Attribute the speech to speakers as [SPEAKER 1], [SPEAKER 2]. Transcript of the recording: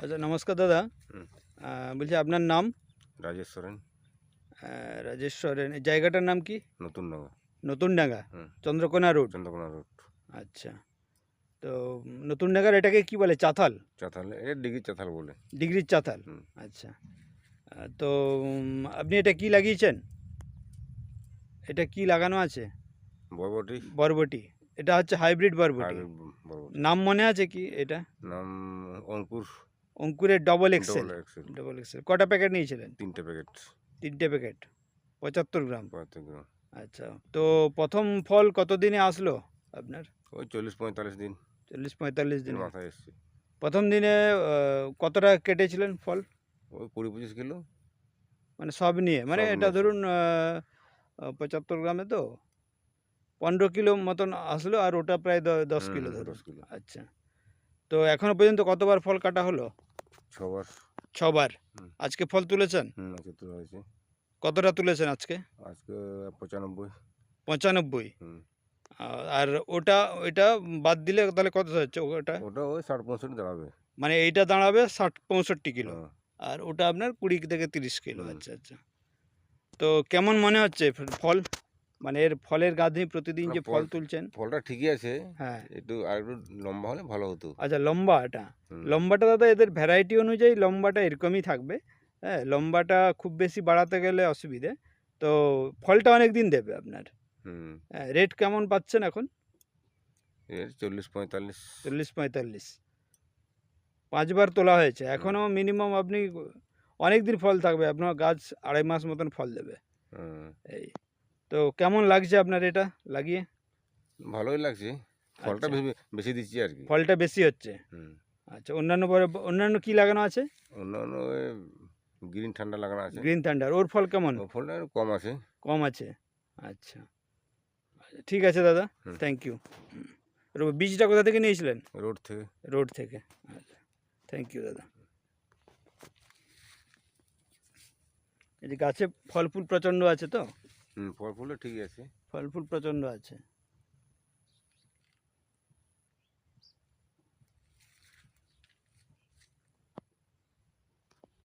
[SPEAKER 1] আচ্ছা, নমস্কার দাদা।
[SPEAKER 2] হুম,
[SPEAKER 1] বলছি আপনার নাম?
[SPEAKER 2] রাজেশ সোরেন,
[SPEAKER 1] রাজেশ সরেন। এই জায়গাটার নাম কি?
[SPEAKER 2] নতুন নগর।
[SPEAKER 1] নতুনডাঙ্গা,
[SPEAKER 2] হুম,
[SPEAKER 1] চন্দ্রকোনা রোড।
[SPEAKER 2] চন্দ্রকোনা রোড।
[SPEAKER 1] আচ্ছা। তো নতুনডাঙ্গার এটাকে কি বলে? চাতাল?
[SPEAKER 2] চাতাল, এটা ডিগ্রি চাতাল বলে।
[SPEAKER 1] ডিগ্রির চাতাল।
[SPEAKER 2] হুম,
[SPEAKER 1] আচ্ছা। তো আপনি এটা কি লাগিয়েছেন? এটা কি লাগানো আছে?
[SPEAKER 2] বরবটি,
[SPEAKER 1] বরবটি। এটা হচ্ছে হাইব্রিড বরবটি।
[SPEAKER 2] হাইব্রিড বরবটি।
[SPEAKER 1] নাম মনে আছে কি এটা?
[SPEAKER 2] নাম অঙ্কুর,
[SPEAKER 1] অঙ্কুরের double Excel.
[SPEAKER 2] Double Excel.
[SPEAKER 1] Double Excel কটা প্যাকেট নিয়েছিলেন?
[SPEAKER 2] 3টে প্যাকেট,
[SPEAKER 1] 3টে প্যাকেট, 75 গ্রাম।
[SPEAKER 2] 75 গ্রাম।
[SPEAKER 1] আচ্ছা। তো প্রথম ফল কত দিনে আসলো আপনার?
[SPEAKER 2] ওই 40-45 দিন
[SPEAKER 1] 40-45
[SPEAKER 2] এর
[SPEAKER 1] দিনে।
[SPEAKER 2] মাথায় এসছে।
[SPEAKER 1] প্রথম দিনে কতটা কেটেছিলেন ফল?
[SPEAKER 2] ওই 20-25 কিলো
[SPEAKER 1] মানে সব নিয়ে, মানে
[SPEAKER 2] সব
[SPEAKER 1] এটা
[SPEAKER 2] মিলে সব।
[SPEAKER 1] ধরুন 75 গ্রামে তো 15 কিলো মতন আসলো, আর ওটা প্রায় 10
[SPEAKER 2] হুম,
[SPEAKER 1] কিলো
[SPEAKER 2] হুম,
[SPEAKER 1] ধরুন।
[SPEAKER 2] 10 কিলো।
[SPEAKER 1] আচ্ছা। তো এখনো পর্যন্ত কতবার ফল কাটা হলো?
[SPEAKER 2] 6 বার।
[SPEAKER 1] 6 বার।
[SPEAKER 2] হুম,
[SPEAKER 1] আজকে ফল তুলেছেন?
[SPEAKER 2] আজকে তোলা হয়েছে।
[SPEAKER 1] কতটা তুলেছেন আজকে?
[SPEAKER 2] আজকে 95।
[SPEAKER 1] 95।
[SPEAKER 2] হুম,
[SPEAKER 1] আর ওইটা বাদ দিলে তাহলে কত হচ্ছে ওটা?
[SPEAKER 2] ওটা ওই 60-65 দাঁড়াবে।
[SPEAKER 1] মানে এইটা দাঁড়াবে 60-65 কিলো।
[SPEAKER 2] হ্যাঁ,
[SPEAKER 1] আর ওটা আপনার 20 থেকে 30 কিলো।
[SPEAKER 2] হুম।
[SPEAKER 1] আচ্ছা, আচ্ছা। তো কেমন মনে হচ্ছে ফল? মানে এর ফলের গাঁথনি, প্রতিদিন
[SPEAKER 2] না,
[SPEAKER 1] যে ফল তুলছেন?
[SPEAKER 2] ফলটা ঠিকই আছে।
[SPEAKER 1] হ্যাঁ।
[SPEAKER 2] আরেকটু লম্বা হলে ভালো হতো।
[SPEAKER 1] আচ্ছা, লম্বা এটা।
[SPEAKER 2] হুম,
[SPEAKER 1] লম্বাটা দাদা এদের ভ্যারাইটি অনুযায়ী লম্বাটা এরকমই থাকবে। হ্যাঁ, লম্বাটা খুব বেশি বাড়াতে গেলে অসুবিধে। তো ফলটা অনেক দিন দেবে আপনার।
[SPEAKER 2] হুম।
[SPEAKER 1] হ্যাঁ, রেট কেমন পাচ্ছেন এখন?
[SPEAKER 2] এর 40-45।
[SPEAKER 1] 40-45। 5 বার তোলা হয়েছে।
[SPEAKER 2] হুম,
[SPEAKER 1] এখনও মিনিমাম আপনি অনেক দিন ফল থাকবে। আপনার গাছ 2.5 মাস মতন ফল দেবে।
[SPEAKER 2] হুম।
[SPEAKER 1] এই। তো কেমন লাগছে আপনার এটা লাগিয়ে?
[SPEAKER 2] ভালোই লাগছে। ফলটা
[SPEAKER 1] আচ্ছা।
[SPEAKER 2] বেশি দিচ্ছি আরকি।
[SPEAKER 1] ফলটা বেশি হচ্ছে।
[SPEAKER 2] হুম।
[SPEAKER 1] আচ্ছা, অন্যান্য কি লাগানো আছে?
[SPEAKER 2] অন্যান্য ওই গ্রিন ঠান্ডা লাগানো আছে।
[SPEAKER 1] গ্রিন থান্ডার, ওর ফল কেমন?
[SPEAKER 2] ও ফলটা একটু কম আছে।
[SPEAKER 1] কম আছে। আচ্ছা। আচ্ছা, ঠিক আছে দাদা।
[SPEAKER 2] হুম।
[SPEAKER 1] Thank you. বীজটা কোথা থেকে নিয়েছিলেন?
[SPEAKER 2] রোড থেকে।
[SPEAKER 1] রোড থেকে। আচ্ছা। থ্যাংক ইউ দাদা। এই যে গাছে ফল ফুল প্রচণ্ড আছে তো?
[SPEAKER 2] ফল ফুলও ঠিকই আছে।
[SPEAKER 1] ফল ফুল প্রচণ্ড আছে।